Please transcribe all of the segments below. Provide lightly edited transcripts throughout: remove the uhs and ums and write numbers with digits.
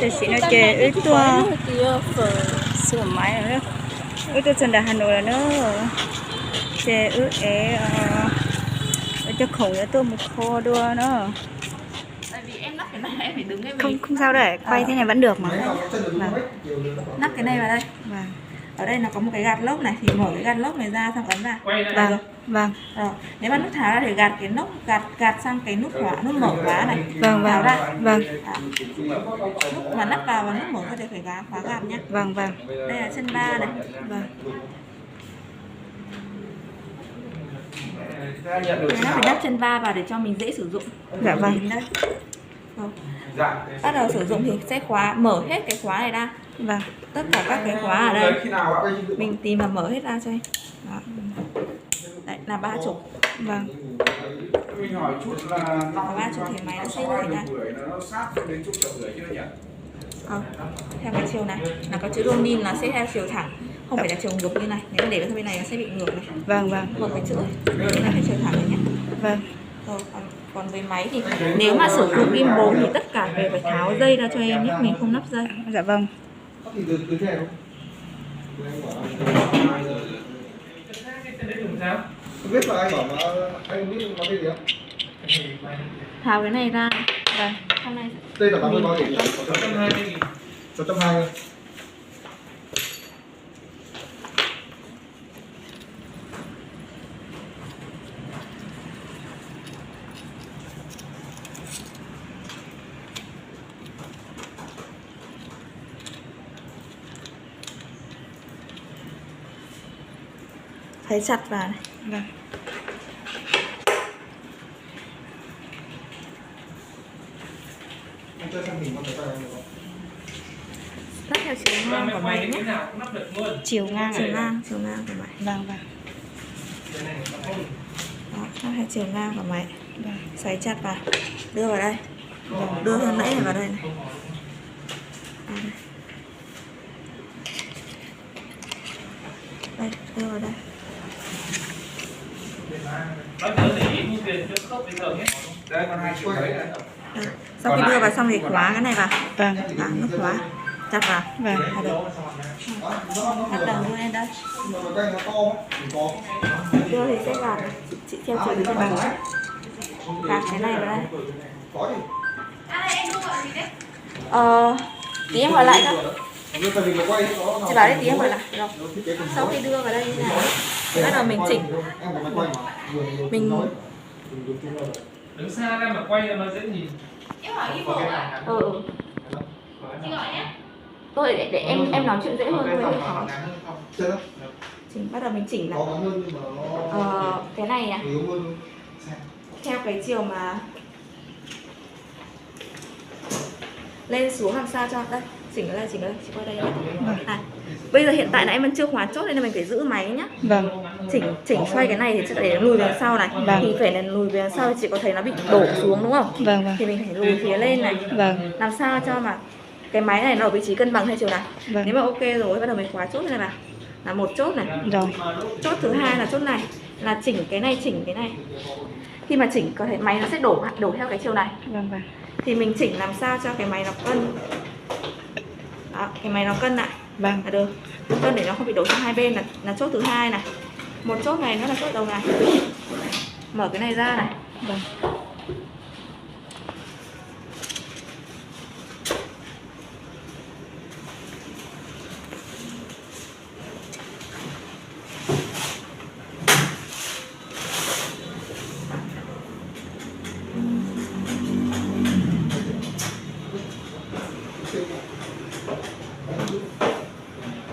để xin nó chơi ướt tua sửa máy rồi đó ướt tua chân đà Hà Nội là nó chơi ướt é cho khổ cho tôi một kho đua nó tại vì em lắp cái này em phải đứng cái không sao đấy quay thế này vẫn được mà lắp cái này vào đây vâng. Ở đây nó có một cái gạt lốc này thì mở cái gạt lốc này ra xong ấn vào Vâng, vâng. Nếu mà nút tháo ra thì gạt cái nút gạt sang cái nút mở khóa này. Vâng, tháo ra. vâng. Lúc mà nắp vào và nút mở ra thì phải khóa gạt nhé. Vâng, vâng. Đây là chân 3 này. Vâng. Nó phải đắp chân 3 vào để cho mình dễ sử dụng. Dạ vâng. Đây. Bắt đầu sử dụng thì sẽ mở hết cái khóa này ra. Vâng. Tất cả các cái khóa ở đây mình tìm và mở hết ra cho em. Đó. Đấy là 30. Vâng. Mình hỏi chút là 30 thì máy nó sẽ như thế này. Nó sát đến chục tập rưỡi chưa nhỉ? Theo cái chiều này là có chữ Ronin nó sẽ theo chiều thẳng, không phải là chiều ngược như này. Nếu mà để vào bên này nó sẽ bị ngược này. Vâng, vâng. Ngược cái chữ này phải chiều thẳng này nhé. Vâng. Còn với máy thì nếu mà sử dụng gimbal thì tất cả đều phải tháo dây ra cho em nhé, mình không lắp dây. Dạ vâng. Không biết là anh bảo mà anh biết nó tên gì không? Tháo cái này ra. Vâng. Hôm nay Đây là 80 bao gì? 620. thấy chặt vào này. Vâng. Anh cho xem hình con người ta được không? Lắp theo chiều ngang của máy nhé. Chiều ngang. Chiều ngang của máy. Vâng, vâng. Đó, lắp theo chiều ngang của máy. Vâng. Xoáy chặt vào, đưa vào đây. Đưa hơn nãy này vào đây này. Đây, đưa vào đây. Sau khi đưa vào xong thì khóa cái này vào. Vâng. Nút khóa chặt vào. Vâng. Bắt đầu đưa lên đây. Đưa thì sẽ gạt chị theo chiều dưới bằng gạt cái này vào đây. Tí em gọi lại thôi. Chị bảo đấy tí em gọi lại. Rồi. Sau khi đưa vào đây như này thì bắt đầu mình chỉnh. Mình đứng xa ra mà quay nó dễ nhìn. Em hỏi đi bộ à? Chị gọi nhé. Tôi để em nói chuyện dễ hơn thôi. Bắt đầu mình chỉnh lại. Cái này à? Theo cái chiều mà lên xuống làm sao cho đây. Chỉnh ở đây, chị qua đây nhé. Bây giờ hiện tại là em vẫn chưa khóa chốt nên là mình phải giữ máy nhá. Vâng. Chỉnh xoay cái này thì sẽ để lùi về sau này. Vâng. Thì phải là lùi về sau thì chị có thấy nó bị đổ xuống đúng không? Vâng, vâng. Thì mình phải lùi phía lên này. Vâng. Làm sao cho mà cái máy này nó ở vị trí cân bằng theo chiều này. Vâng. Nếu mà ok rồi bắt đầu mình khóa chốt này vào. Là một chốt này. Rồi. Chốt thứ hai là chốt này, là chỉnh cái này. Khi mà chỉnh có thể máy nó sẽ đổ theo cái chiều này. Vâng, vâng. Thì mình chỉnh làm sao cho cái máy nó cân. Đó, cái máy nó cân lại. Vâng. Là được. Cân để nó không bị đổ sang hai bên là chốt thứ hai này. Một chốt này nữa là chốt đầu này. Mở cái này ra này. Vâng.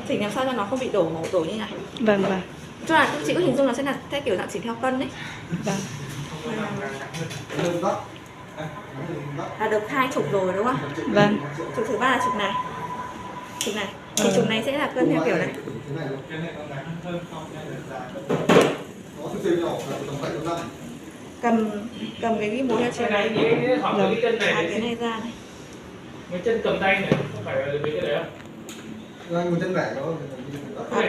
Chỉnh làm sao cho nó không bị đổ như này. Vâng, vâng. Cho là chị có hình dung là sẽ là theo kiểu dạng chỉnh theo cân đấy. Vâng. Là được 2 trục rồi đúng không? Vâng. Trục thứ 3 là trục này. Thì trục này sẽ là cân theo kiểu này. Cầm cái gimbal theo chiều này. Rồi. Cái này ra này. Cái chân cầm tay này, không phải là cái đấy không?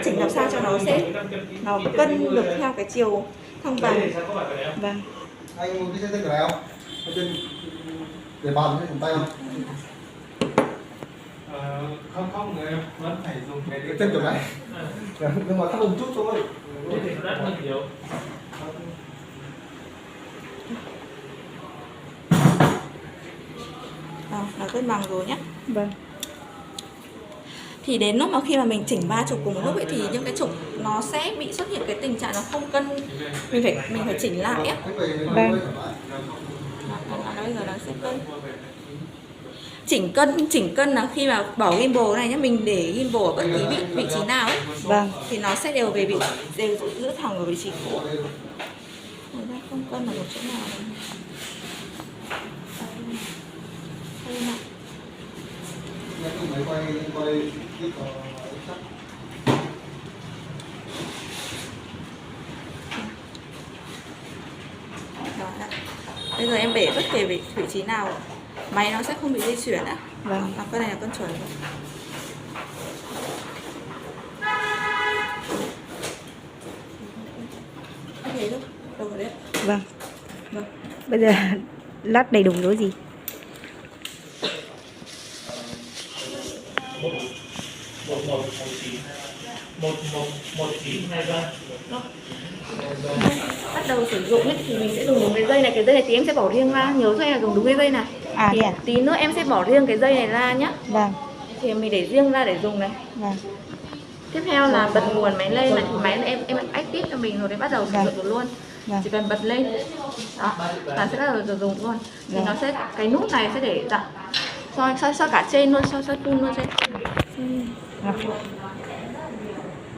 Chỉnh làm sao cho nó cân được theo cái chiều thăng bằng. Vâng. Anh muốn cái chân cái này không? Chân để bàn hay cầm tay không? Không em vẫn phải dùng cái chân kiểu này. Nhưng mà thấp hơn chút thôi. Thế thì nó đắt hơn nhiều. Là cân bằng rồi nhá. Vâng. Thì đến lúc mà khi mà mình chỉnh 30 cùng một lúc ấy thì những cái trục nó sẽ bị xuất hiện cái tình trạng nó không cân, mình phải chỉnh lại á. Vâng. Bây giờ nó sẽ cân. Chỉnh cân là khi mà bỏ gimbal này nhá, mình để gimbal ở bất kỳ vị trí nào ấy. Vâng. Thì nó sẽ đều giữ thẳng ở vị trí cũ. Người ta không cân ở một chỗ nào này. Bây giờ em để bất kể vị trí nào máy nó sẽ không bị di chuyển ạ. Vâng. Con này là con chuẩn rồi. Ok đâu? Đâu rồi đấy? Vâng. Vâng. Bây giờ lát đầy đủ đối gì? một chín hai ba. Bắt đầu sử dụng ấy, thì mình sẽ dùng đúng cái dây này. Cái dây này thì em sẽ bỏ riêng ra. Nhớ cho em là dùng đúng cái dây này. Thế à? Tí nữa em sẽ bỏ riêng cái dây này ra nhá. Vâng. Thì mình để riêng ra để dùng này. Vâng. Tiếp theo là bật nguồn máy lên này. Máy này em active cho mình rồi để bắt đầu sử dụng được luôn. Vâng. Chỉ cần bật lên đó là sẽ bắt đầu được dùng luôn. Thì Vâng. nó sẽ, cái nút này sẽ để soi cả trên luôn, soi full luôn trên. Vâng.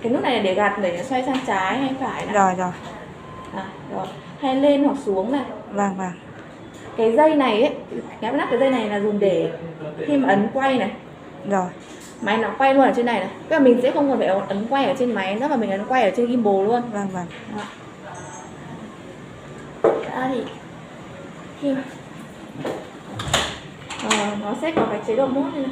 Cái nút này để gạt để nó xoay sang trái hay phải này. Rồi. Rồi. Hay lên hoặc xuống này. Vâng. Cái dây này ấy, cái dây này là dùng để khi mà ấn quay này, Rồi. máy nó quay luôn ở trên này này. Tức là mình sẽ không cần phải ấn quay ở trên máy nữa mà mình ấn quay ở trên gimbal luôn. Vâng. Đó. Thì khi nó sẽ có cái chế độ mode này.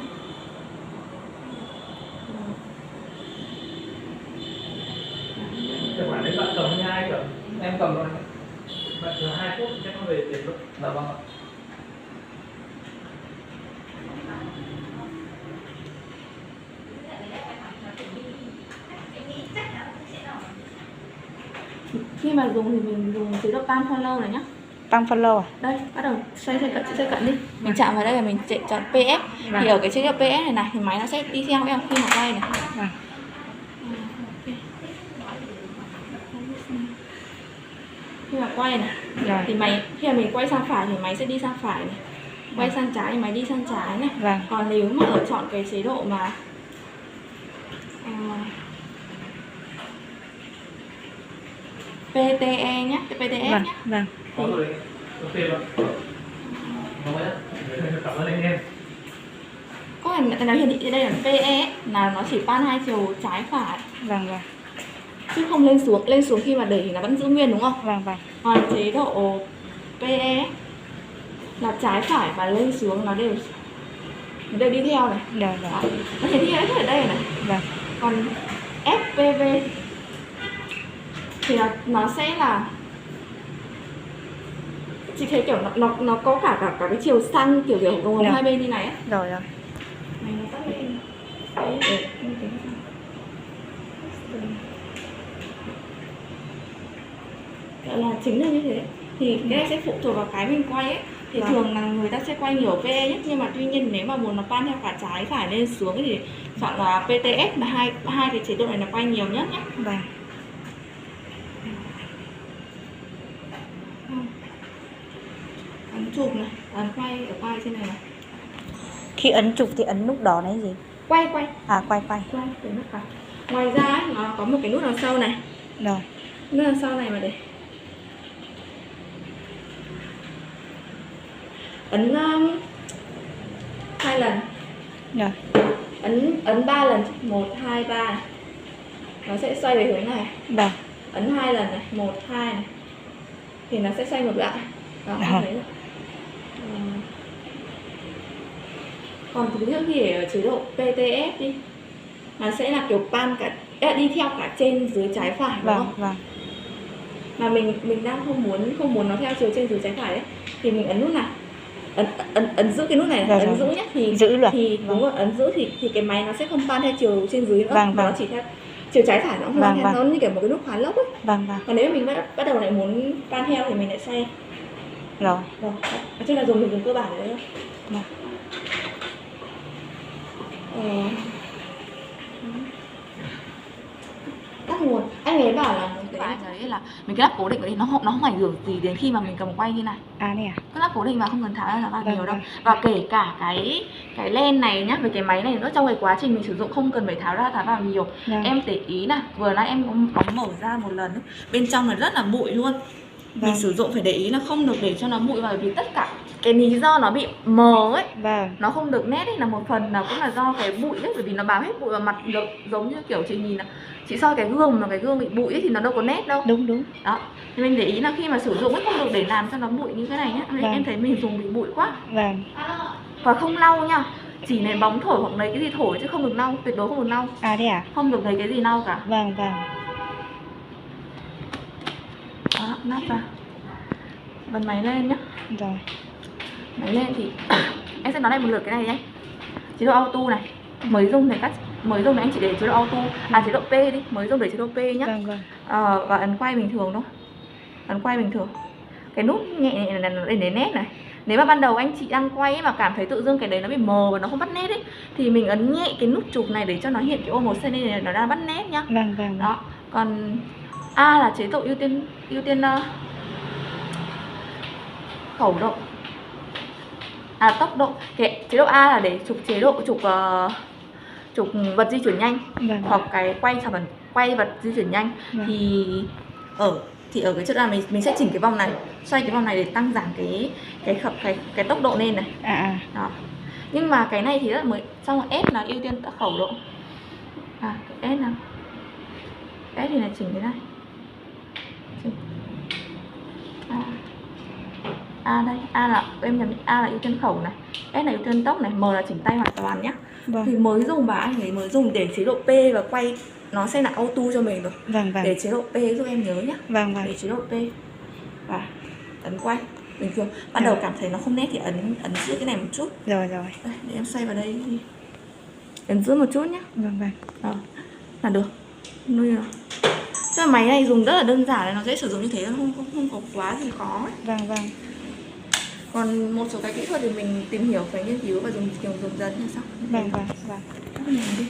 Các bạn đến bạn cầm 2 cơ. Em cầm rồi. Bạn chờ 2 phút chắc nó về tiền luôn. Dạ vâng ạ. Khi mà dùng thì mình dùng chế độ pan follow này nhá. Tăng follow à? Đây, bắt đầu xoay cận đi. Mình chạm vào đây là mình chọn PS. Vâng. Thì ở cái chế độ PS này thì máy nó sẽ đi theo em khi mà quay này. Vâng. Khi mà quay này Rồi. thì khi mà mình quay sang phải thì máy sẽ đi sang phải này. Quay sang trái thì máy đi sang trái này. Vâng. Còn nếu mà ở chọn cái chế độ mà PTE nhé, PTS Vâng. nhé. Vâng. Có rồi. Ok vâng. Cảm ơn anh em. Có thể nói hiển thị đây là PE là nó chỉ pan hai chiều trái phải. Vâng. Chứ không lên xuống khi mà đẩy thì nó vẫn giữ nguyên đúng không? Vâng. Còn chế độ PE là trái phải và lên xuống nó đều đi theo này. Rồi. Đó. Nó hiển thị hết ở đây này. Vâng. Còn FPV thì nó sẽ là, chị thấy kiểu nó có cả cái chiều xanh kiểu đồng hồ hai bên như này ấy. Rồi. Này nó tắt lên. Đấy, gọi là chính là như thế. Thì cái này sẽ phụ thuộc vào cái mình quay ấy. Thì Vâng. thường là người ta sẽ quay nhiều PE nhất, nhưng mà tuy nhiên nếu mà muốn nó pan theo cả trái phải lên xuống thì chọn là PTS là hai cái chế độ này là quay nhiều nhất nhé. Vâng. Ấn chụp này, ấn quay trên này này. Khi ấn chụp thì ấn nút đỏ này gì? Quay. À, quay. Cái nút quay. Ngoài ra ấy, nó có một cái nút đằng sau này. Rồi. Nút đằng sau này mà để ấn 2 lần. Rồi. Ấn 3 lần, 1 2 3. Nó sẽ xoay về hướng này. Vâng. Ấn 2 lần này, 1 2 này. Thì nó sẽ xoay ngược lại. Đó, Đó. thấy rồi. Còn thứ trước khi ở chế độ PTS đi, nó sẽ là kiểu pan đi theo cả trên dưới trái phải đúng không? Vâng. Mà mình đang không muốn nó theo chiều trên dưới trái phải ấy, thì mình ấn nút này. ấn giữ cái nút này, Dạ, ấn dạ. giữ nhé, thì Giữ luôn. thì đúng rồi, ấn giữ thì cái máy nó sẽ không pan theo chiều trên dưới nữa, Vâng, mà vâng. nó chỉ theo chiều trái phải, nó không Vâng, pan theo, vâng. nó như kiểu một cái nút khóa lốc ấy. Vâng vâng. Còn nếu mình bắt đầu lại muốn pan theo thì mình lại xoay. Rồi. Rồi, nói chung là mình dùng cơ bản đấy thôi. Vâng. Tắt nguồn. Anh ấy bảo là cái anh ấy là mình cứ lắp cố định vào đi, nó không ảnh hưởng gì đến khi mà mình cầm quay như này. À này à? Cứ lắp cố định vào, không cần tháo ra vào Vâng, nhiều đâu. vâng. Và kể cả cái len này nhá, với cái máy này nữa, trong cái quá trình mình sử dụng không cần phải tháo ra tháo vào nhiều. Vâng. Em để ý này, vừa nãy em có mở ra một lần ấy, bên trong là rất là bụi luôn. Vâng. Mình sử dụng phải để ý là không được để cho nó bụi vào, bởi vì tất cả cái lý do nó bị mờ ấy, Vâng. nó không được nét ấy, là một phần là cũng là do cái bụi ấy, bởi vì nó bám hết bụi vào mặt được, giống như kiểu chị nhìn là chị soi cái gương mà cái gương bị bụi ấy, thì nó đâu có nét đâu. Đúng đúng. Đó, thì mình để ý là khi mà sử dụng ấy không được để làm cho nó bụi như cái này nhá. Vâng. Em thấy mình dùng bị bụi quá. Vâng. Và không lau nha, chỉ ném bóng thổi hoặc lấy cái gì thổi chứ không được lau, tuyệt đối không được lau, À thế à? không được lấy cái gì lau cả. Vâng vâng. Đó, nắp ra, bật máy lên nhá. Rồi. Máy lên thì em sẽ nói lại một lượt cái này nhé. Chế độ auto này, mới dùng này mới dùng này anh chỉ để chế độ auto, chế độ P đi, mới dùng để chế độ P nhá. Vâng vâng. Và ấn quay bình thường thôi, ấn quay bình thường. Cái nút nhẹ này là để nét này. Nếu mà ban đầu anh chị đang quay ấy, mà cảm thấy tự dưng cái đấy nó bị mờ và nó không bắt nét ấy, thì mình ấn nhẹ cái nút chụp này để cho nó hiện cái ô màu xanh này, nó đang bắt nét nhá. Vâng vâng. Đó, còn A là chế độ ưu tiên khẩu độ, tốc độ. Cái chế độ A là để chụp chế độ chụp vật di chuyển nhanh, Vâng. hoặc cái quay vật di chuyển nhanh. Vâng. Thì ở cái chế độ A mình sẽ chỉnh cái vòng này, xoay cái vòng này để tăng giảm cái tốc độ lên này. Đó. Nhưng mà cái này thì rất là mới, xong rồi S là ưu tiên khẩu độ. Cái S nào? S thì là chỉnh thế này. A đây, A là em nhầm, A là ưu tiên khẩu này, S là ưu tiên tốc này, M là chỉnh tay hoàn toàn nhá. Vâng. Thì mới dùng và anh ấy mới dùng để chế độ P và quay nó sẽ là auto cho mình rồi. Vâng vâng. Để chế độ P giúp em nhớ nhá. Vâng vâng. Để chế độ P và ấn quay bình thường. Ban đầu cảm thấy nó không nét thì ấn giữ cái này một chút. Rồi rồi. Đây, để em xoay vào đây đi. Ấn giữ một chút nhá. Vâng vâng. Đó, là được. Nuôi rồi. Chứ máy này dùng rất là đơn giản, nó dễ sử dụng như thế, không có quá gì khó ấy. Vâng vâng. Còn một số cái kỹ thuật thì mình tìm hiểu, phải nghiên cứu và dùng dần như sao. Vâng vâng. Vâng. Đi.